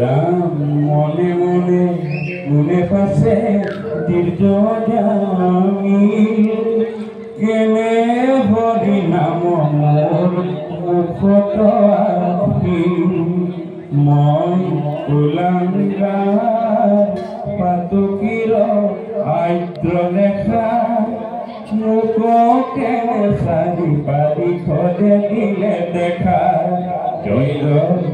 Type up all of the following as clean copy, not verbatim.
রাম মনে মনে মনে পাশে দীর্ঘ কেনে হরি নাম মোর মুখত মই কুলাঙ্গার পাতকির আদ্র লেখা মুখকে সারি পারি খদে দিলে দেখা জৈর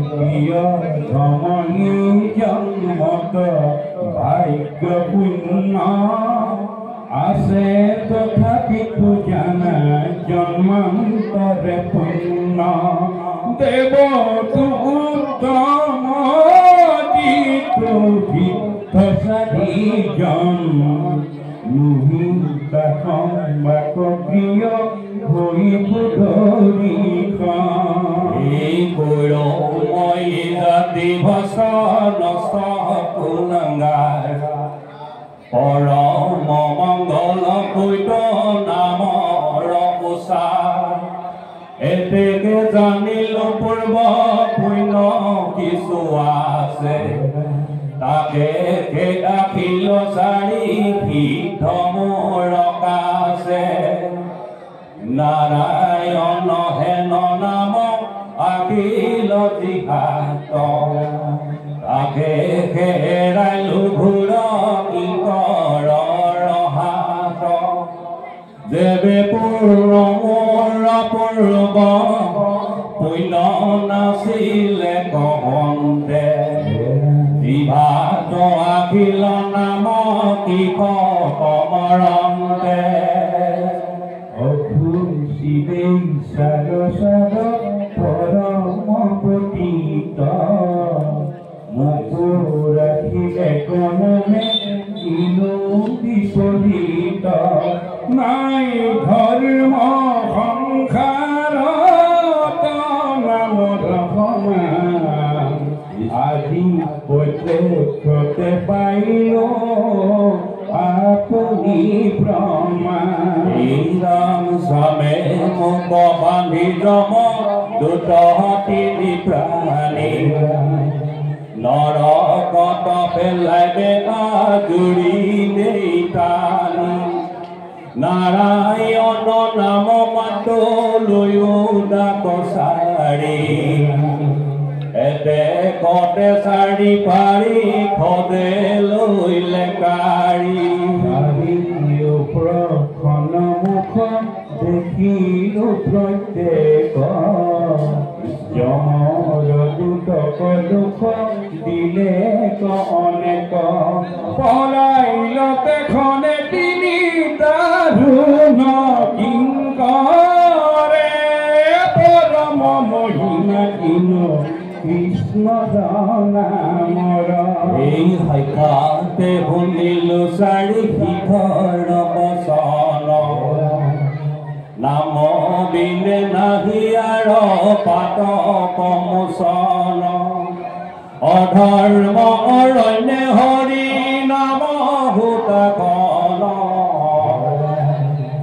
প্রিয় ধমনী জন্মত ভাগ্য পুণ্য আছে তথাপিতো জানা জন্মান্তরে পুণ্য দেব উত্তম সারি জন্ম মুহিতা সম্বাক প্রিয় হই পুধৰি এই গৌৰময় জাতি ভসন কুলাঙ্গাৰ পৰম মংগল কৈত নামৰ উচাৰ এতেকে জানিলো পূৰ্ব পুণ্য কিছু আছে তাকে আখিল চাৰি সিদ্ধ মোৰ কাছে নাৰায়ণ হেন নাম আখিল জিহাত তাকে হেৰাইলো ঘূৰ কি কৰ হাত দেৱে পূৰ্ণ মোৰ পূৰ্ব পুণ্য নাছিলে কহন্তে জিভাত আখিল নাম কি কমৰন্তে অখুচিবে সাৰ সাৰ পৰম পতিত মুখ ৰাখিলে কণমে কিনো বিপৰীত নাই ধৰ্ম সংসাৰত নামৰ সমান আজি প্ৰত্যক্ষতে পাইলো আপুনি প্ৰমাণ ৰাম স্বামে মোক বান্ধি যম দুট তিনি প্ৰাণী নৰকত পেলাই বেটা জুৰি নেই টানি নাৰায়ণ নাম মাত লৈও ডাক চাৰি এতে কতে চাৰি পাৰি খদে লৈলে কাৰি প্ৰখন মুখ দেখিলো প্ৰত্যেক যমৰ দুটক দুখ দিলে অনেক পলাইলতে খনে তিনি দাৰুণ কিংকৰে পৰম মহিমা কিনো কৃষ্ণ নামৰ এই সাক্ষাতে শুনিলো চাৰি সিদ্ধৰ বচন নাম বিনে নাহি আৰু পাত কমোচন অধৰ্ম অৰণ্য হৰি নাম ভূতকন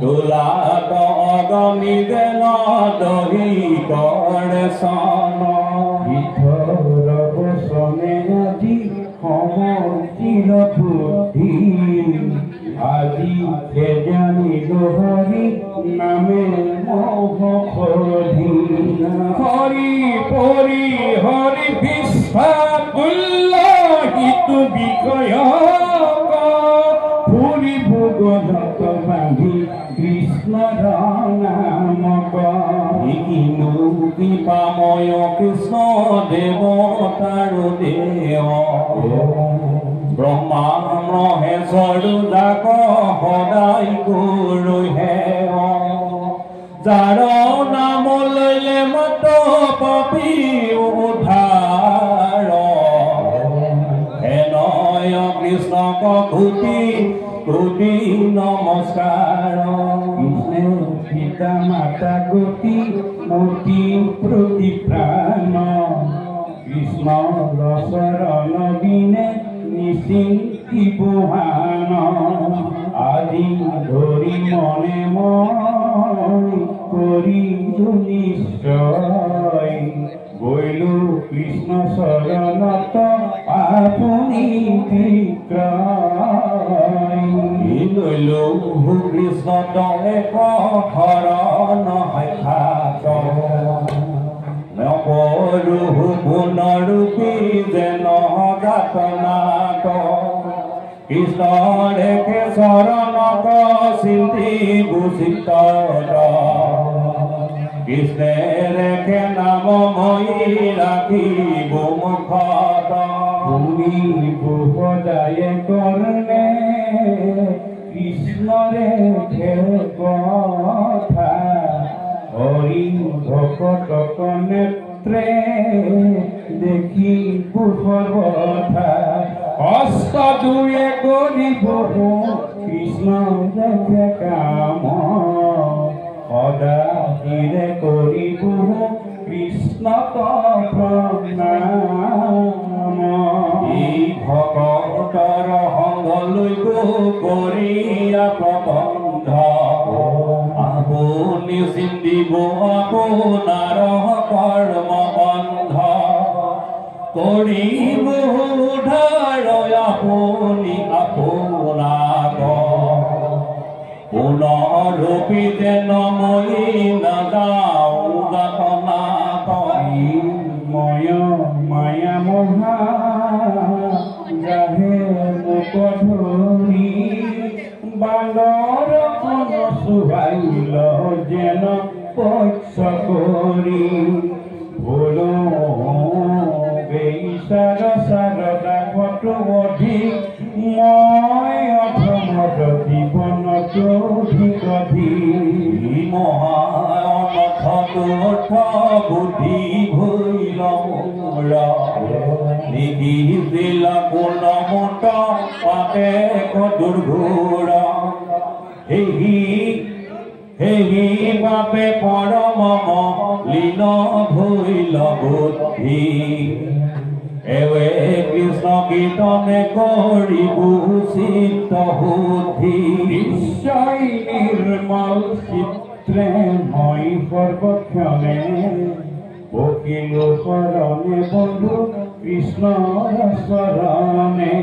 তুলাত অগনি দেন দহি কৰে চন ইথৰ বচনে আজি সমচিৰ বুদ্ধি আজি জানিলো হৰি নামে মোহ খোধি হৰি পৰি হৰি বিশ্বাদুল্লাহিতু বিষয় ফুৰি ভোগত বান্ধি কৃষ্ণ নামক কিনো কৃপাময় কৃষ্ণ দেৱতাৰ দেৱ ব্ৰহ্মা মহেশ্বৰ যাক সদায় গুৰু হেৱ যাৰ নাম লৈলে মত পাপী উদ্ধাৰ হেনয় কৃষ্ণক কোটি কোটি নমস্কাৰ কৃষ্ণ পিতা মাতা গতি মূৰ্তি প্ৰতি প্ৰাণ কৃষ্ণ চৰণ বিনে নিচিন্তি বুহান আজি ধৰি মনে মন কৰিলো নিশ্চয় গৈলো কৃষ্ণ চৰণত আপুনি বিক্ৰয় লৈলো কৃষ্ণ তলে শৰণ নকৰো পুনৰূপী যেন গাতনাট কৃষ্ণৰে চৰণক চিন্তি বুচিতৰ কৃষ্ণেৰে নাম মই ৰাখিব মুখত শুনিব সদায় কৰ্ণে কৃষ্ণৰে কথা হৰি ভকতক নেত্ৰে দেখিব সৰ্বথা হস্ত দুয়ে কৰিব কৃষ্ণ দেখে কাম সদা হিৰে কৰিব কৃষ্ণক প্ৰণাম এই ভকতৰ সংগলৈ কৰিয়া প্ৰবন্ধ আপুনি চিন্তিব আপোনাৰ কৰ্ম বন্ধ কৰিব উদ্ধাৰ আপুনি আপোনাক পুনৰূপী যেন মই নাযাওঁ গাতনাট ময় মায়া মহা যাহে মোক ধৰি বালৰ চুবাইল যেন পক্ষ কৰি ভোলো বেইচাৰ চাৰদা কত অধিক মই অধমত জীৱনত অধিক অধিক মহানথ বুদ্ধি ভৈল নিগিছিল কোণমত পাতে দুৰ্ঘোৰ হেহি বাপে পৰম লীন ভৈল বুদ্ধি এৱে কৃষ্ণ কীৰ্তনে কৰিব চিত্ত শুদ্ধি নিশ্চয় নিৰ্মল চিত্ৰে মই সৰ্বক্ষণে বকিলো শৰণে বন্ধু কৃষ্ণৰ শৰণে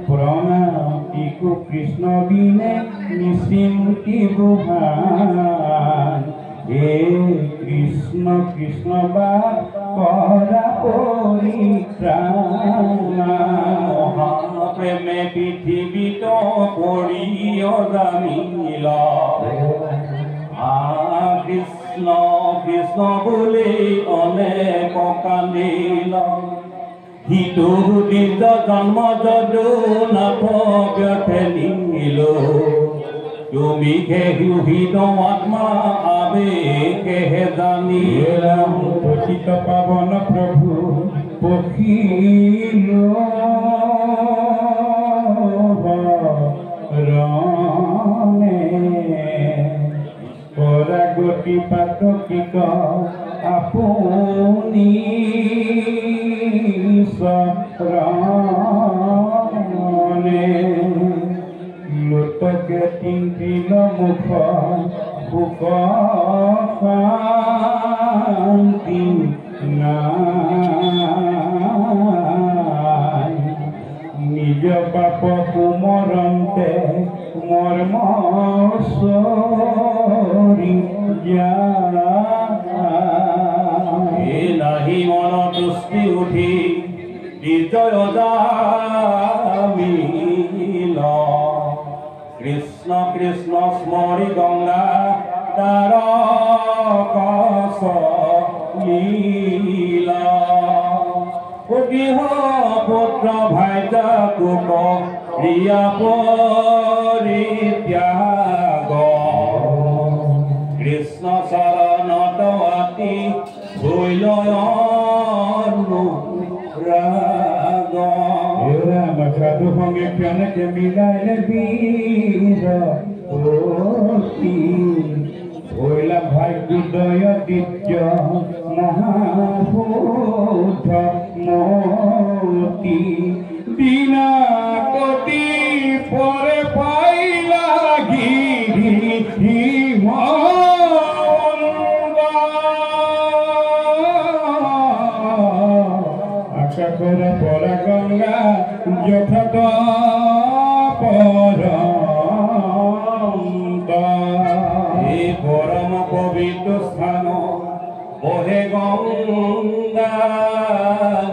প্ৰণামিকো কৃষ্ণ বিনে নিশ্চিন্তি বুহান হে কৃষ্ণ কৃষ্ণ বা কৰা পৰিত্ৰাণ মহাপ্ৰেমে পৃথিৱীত কৰিয় জানিল কৃষ্ণ কৃষ্ণ বুলি অনেক কান্দিল হিতু নিজ জন্ম যদু নাথ ব্যথে নিল তুমি কেহিত আত্মা আবেগে জানি পতিত পাবন প্ৰভু পখিল ৰণে পৰাগতি পাতকিক আপুনি শৰণে লোটকে তিন্তিল মুখ সুখ শান্তি নাই নিজ পাপ সুমৰন্তে মৰ্ম চৰি নাহি মন তুষ্টি উঠি বিজয় দামিল কৃষ্ণ কৃষ্ণ স্মৰি গংগা তাৰকস লীলা গৃহ পুত্ৰ ভাইজা কোক প্ৰিয়া পৰিত্যাগ কৃষ্ণ শৰণত আতি ভৈল অনুৰাগ সাধু সংগে কেনেকে মিলাইলে বীৰ ভৈলা ভাগ্যোদয় দিত্য মহাভূত মতি বিনা কতি পরে পাইলা গিরি সাগর পরা গঙ্গা যথাত এই পরম পবিত্র স্থান বহে গঙ্গা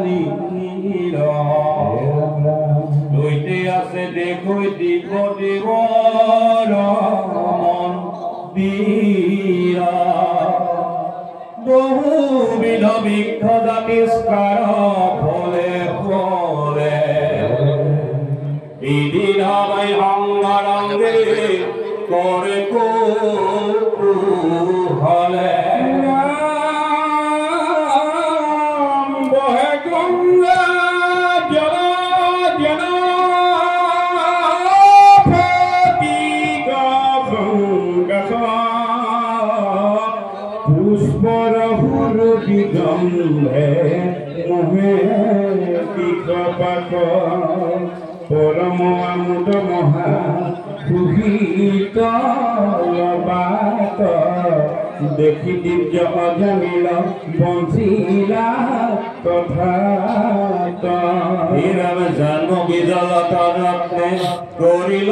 নীর দৈতে আছে দেখো দিব দেৱৰ মন্দিৰ বহুবিধ বৃক্ষ জাতিস্কাৰ ফলে ফলে বিদিধাবাই অঙ্গরঙ্গে করে কুহলে বহে গঙ্গা জল জল পুষ্পর ফুল বিগন্ধে মোহে পরম আমোদ মহা সুহিত বাত দেখি দিব্য অজামিল বঞ্চিলা তথা হীরাম জাহ্নবী জলতরত্নে করিল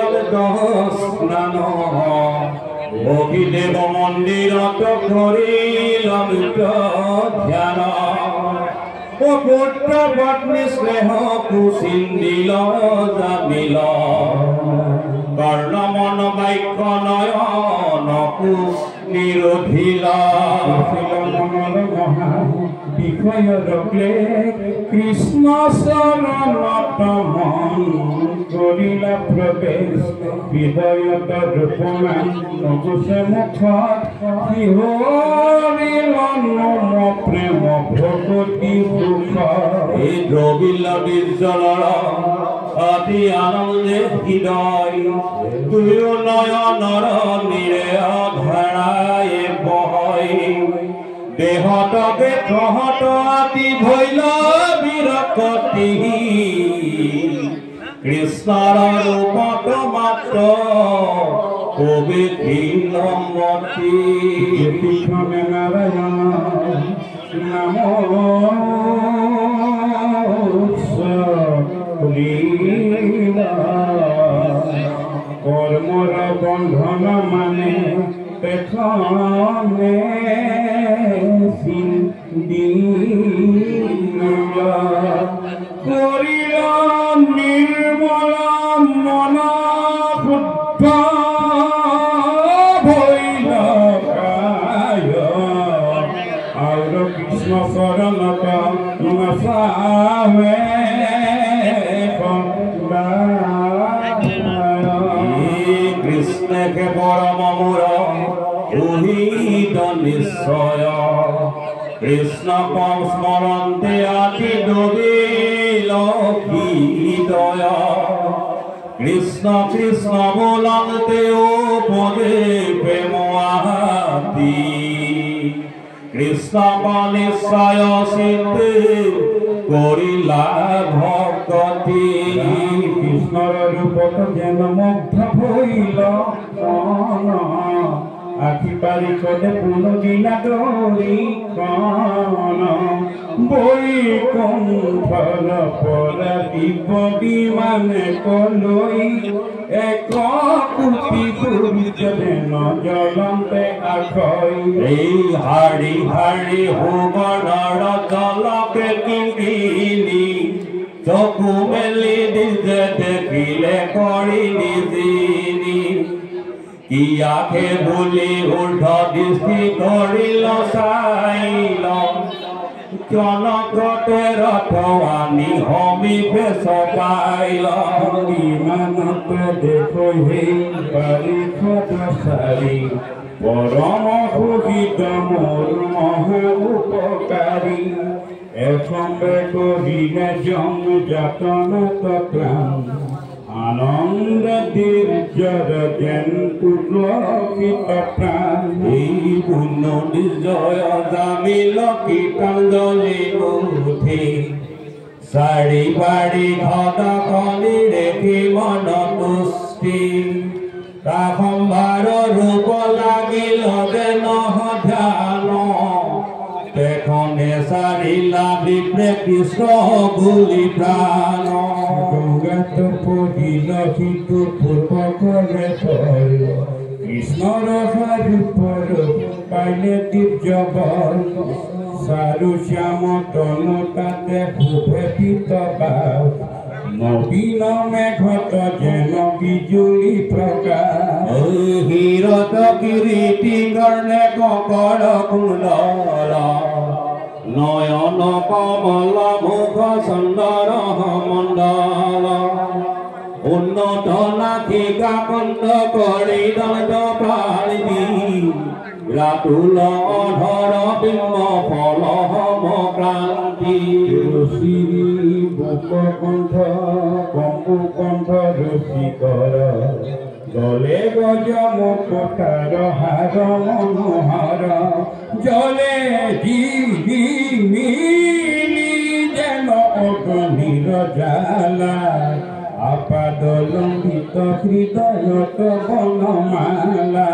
স্নান বহিদেব মন্দিৰত কৰিল ধ্যান ও পুত্ৰ পত্নী স্নেহ কুচিন্দিল জামিল কৰ্ণমন বাক্য নয়ন নিৰোধিল মনর মহা বিষয় রকলে কৃষ্ণ শরণত মন করিলা প্রবেশ হৃদয়ত রূপমান নগুছে মুখ শিহরিল নম প্রেম ভগতি সুখ এই দ্ৰবিল বিজ্জলৰ অতি আনন্দে হৃদয় তুলিও নয়নৰ নিৰে ধাৰায় বহয় দেহতকে তহত আতি ভৈল বিৰকতি কৃষ্ণৰ ৰূপত মাত্ৰ কবি মতি কৃষ্ণে নারায়ণ নাম কর্মর বন্ধন মানে পেছনে করিল নির্মল মন শুদ্ধ ভৈল কায় আর কৃষ্ণ শরণত নসাবে কৃষ্ণকে পরম মোর রোহিত নিশ্চয় কৃষ্ণ কম স্মরন্তে আতি ডোবিল হৃদয় কৃষ্ণ কৃষ্ণ বলন্তে ও পদে প্রেম আতি কৃষ্ণ নিশ্চয় সিদ্ধি করিলা ভক্তি কৃষ্ণর রূপত যেন মুগ্ধ হইল আখি পারি কদে পুনদিনা দৌড়ি কন বই কণ্ঠর পরা দিব বিমানে কলই এক কুটি যেন জ্বলন্তে আখই এই হাড়ি হাড়ি হুবনৰ জলকে কিঙ্কিনি চকু মেলি দিছে দেখিলে কৰি নিজিনি কি আখে বুলি ঊৰ্ধ দৃষ্টি কৰিল চাইল জনকতে ৰথৱানি সমীপে চপাইল বিমানত দেখো সেই বাৰিষত চাৰি পৰম সুহিত মোৰ মহা উপকাৰী এসম্বে কৰিলে জম যাতন তপ্ৰাণ আনন্দ দীৰ্ঘৰ যেন পুলকিত প্ৰাণ এই পুণ্য নিৰ্জয় জামিল কীৰ্তনজলি উঠি চাৰি বাৰী ঘট কলি দেখি মন তুষ্টি তা সম্ভাৰ ৰূপ লাগিল যেন ধ্যান তেখনে সারিলা বিপ্রে কৃষ্ণ গুলি প্রাণ গঙ্গাত পড়িল কিন্তু পূর্ব করে কৃষ্ণর রূপর পাইলে দিব্যবল সারু শ্যাম তনু তাতে ভূপেতিত বাস নবীন মেঘত যেন বিজুলি প্রকাশ হিরত কিরীটি গর্ণে ককর কুণ্ডল নয়ন কমল মুখ সুন্দর মণ্ডল উন্নত নাথিকা কণ্ঠ কৰি দণ্ড পালিবি রাতুল অধর বিম্ব ফল হম ক্রান্তি শ্রী বুক কণ্ঠ কম্পু কণ্ঠ রসিকর জলে গজ মুকুটার হার মনোহর জলে মিলি যেন অগ্নির জ্বালা আপাদ লম্বিত হৃদয় বনমালা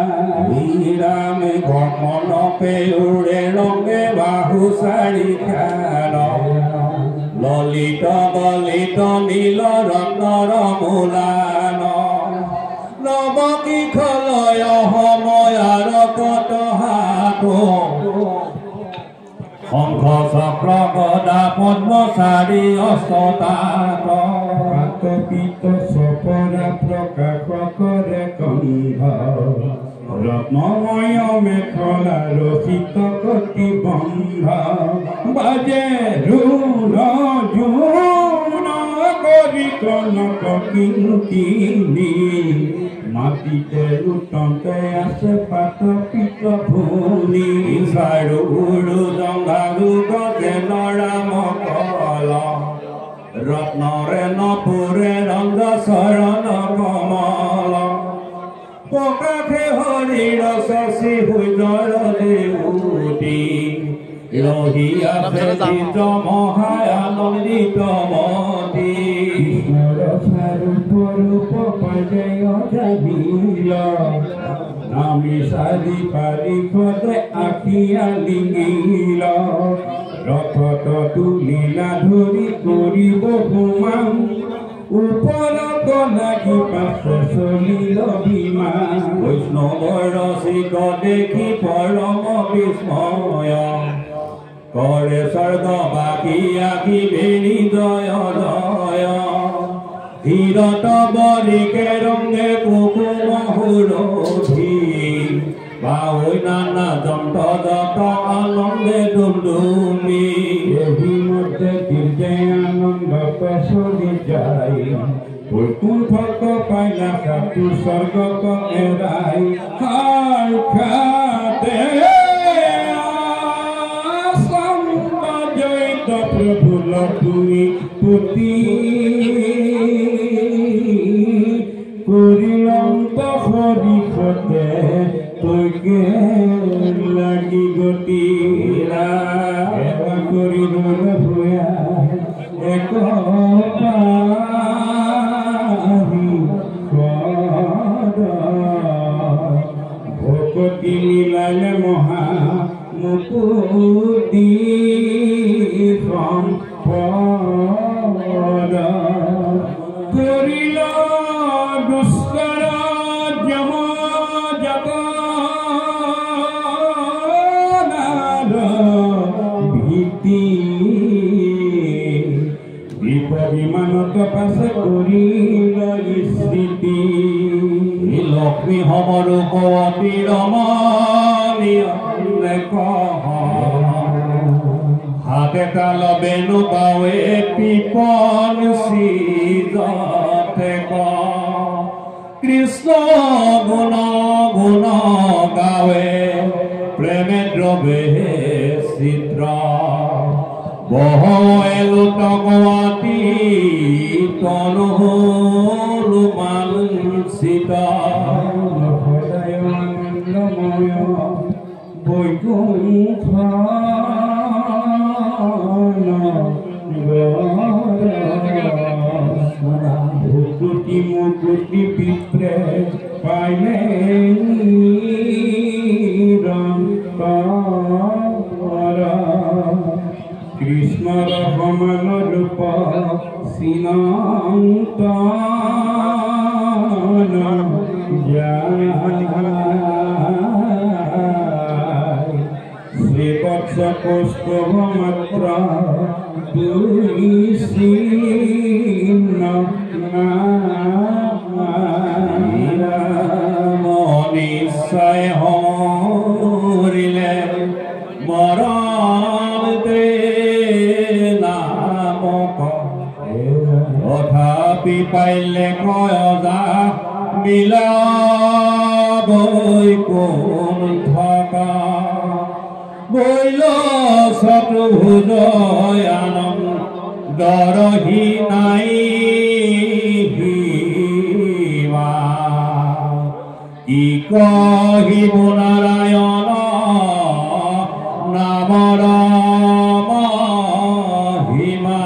রামে গমন পে উড়ে রঙে বাহু শাড়ি খেল ললিত গলিত নীল রত্নর মূলান নবকী খলয় সময়ার কত হাত শঙ্খ চক্র গদা পদ্মচাৰী অস্ততাত পাতপিত সপরা প্রকাশ করে গন্ধ রত্নময় মেখলা রচিত কটি বন্ধ বাজে রুণ জুণ করি কনক কিঙ্কিণী মাটিতে লুটতে আসে পাতপিত ভূমি সাৰুড়ু জংঘালু গজে নৰাম কল রত্নরে নপুরে রঙ্গ শরণ কমল প্রকাশে হরির শশী ভুজর দেউটি রহিয়া ফেরিত মহায়ানন্দিত মতি কৃষ্ণর স্বরূপ রূপ পর্যায় জানিল নামি সারি পারি পদে আখিয়া লিঙ্গিল রথত তুলিলা ধরি করিব হুমাম উপরত লাগি পাশে চলিল বিমান বৈষ্ণৱৰ ৰসিক দেখি পৰম বিস্ময় কৰে স্বৰ্গবাসী আখি বেৰি জয় জয় ধীৰত বৰিকে ৰঙে কুকুম সুৰধি বাউই নানা যন্ত্ৰ যত আনন্দে ডুমডুমি এই মধ্যে গিৰ্জে আনন্দ চলি যায় বৈকুণ্ঠক পাইলা সাধু স্বৰ্গক এৰাই হার খাতে জয়িত প্রভু লক্ষ্মী পুতি করিলন্ত হরিষতে তোকে লাগি গতি এবা করি রোল ভূয়া এক ভকতি মিলালে মহা মুকুতি সম্পদ করিল দুষ্কর যম জগন্নাথ ভীতি বিমানত পাশে করিল স্মৃতি লক্ষ্মী সমৰূপ অতি ৰমণীয় হাতে তাল বেনু বাৱে পিপন চিজতে কৃষ্ণ গুণ গুণ গাৱে প্ৰেমে দ্ৰৱে চিত্ৰ বহৱে লোটকৱাতি তনু ৰোমাঞ্চিত আনন্দময় বৈকুণ্ঠ ভুকুটি মুকুটি পিত্ৰে পাইলে কৃষ্ণৰ সমান ৰূপ চিৰন্তন যায় শ্ৰীবৎস কৌস্তভ মাত্ৰ দুই চিহ্ন নিশ্চয় হৰিলে মৰণ দে নামক তথাপি পাইলে কয় যা মিলাবই কোন থকা বৈল চতুৰ্ভুজ আনন্দৰহি নাই কি কহিব নাৰায়ণ নামৰ মহিমা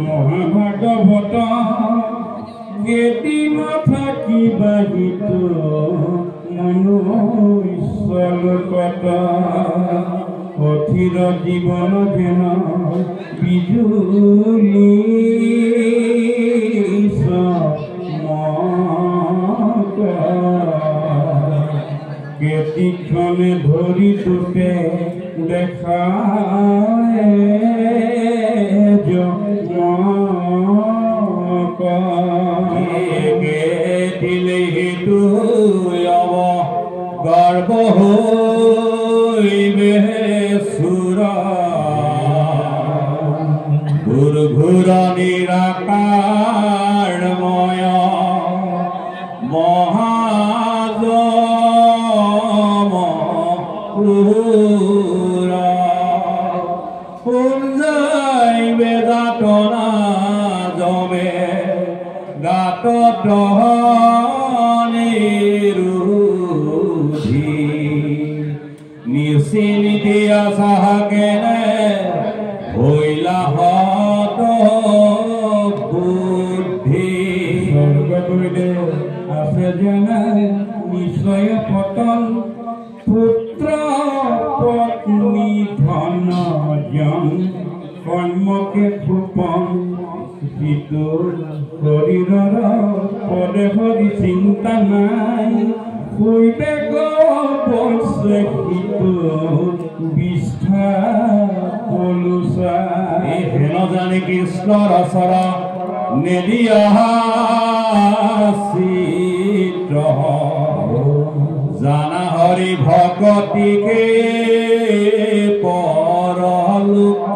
মহাভাগৱত কেদিন থাকিবাহিত মনুষ্যলোকত অথিৰ জীৱন যেন বিজুলি কেতিক্ষণে ধৰি তোতে দেখায় দিলে হেতু অব গৰ্ব হইবে সুৰ ঘুর ঘুর নিরাকারময় মহাজম পুঞ্জাইবে দাতনা জমে গাত নিরুধি নিশ্চিন্তি আশাকে হইলা হত বুদ্ধি স্বর্গদৈতে আছে যেনে নিশ্চয় পতন পুত্ৰ পত্নী ধন জন কৰ্মকে ফুপন যিটো শৰীৰৰ পদে হৰি চিন্তা নাই শুইবে গছে সিটো বিষ্ঠা পলুচা হেন জানি কৃষ্ণৰ চৰ নেদিয়া চিত্ৰ জানা হৰি ভকতিকে পৰলোক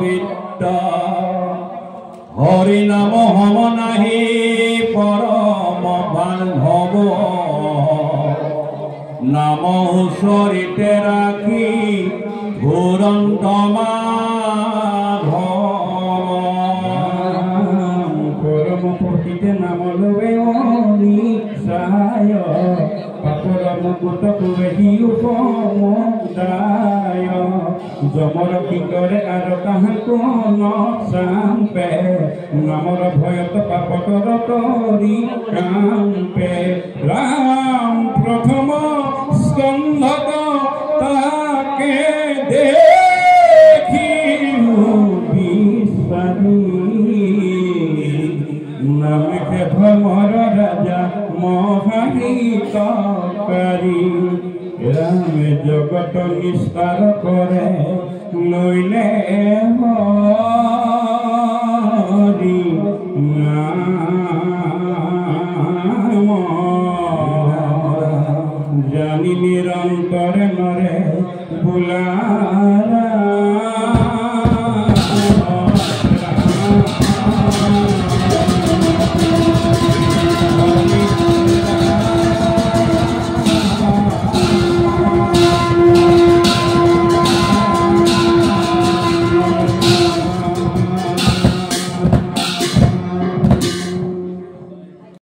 বিত্ত হৰি নাম হম নাহি পৰম বান্ধৱ নাম ওচৰিতে ৰাখি ঘোৰন্তমা পৰম প্ৰকৃতে নাম লবে অনিচায় পাপৰ মুকুট কুৱেহি উপমদায় যমৰ কি কৰে আৰু তাহাঁকো নচাম্পে নামৰ ভয়ত পাপতৰ কৰি কাম্পে ৰাম প্ৰথম স্কন্ধত তাকে দেখি বিচাৰি নামে ধৰ্মৰ ৰাজা মহাহিতকাৰী ৰামে জগত নিস্তাৰ কৰে লৈলে হৰি নাম জানি নিৰন্তৰ নৰে বোলা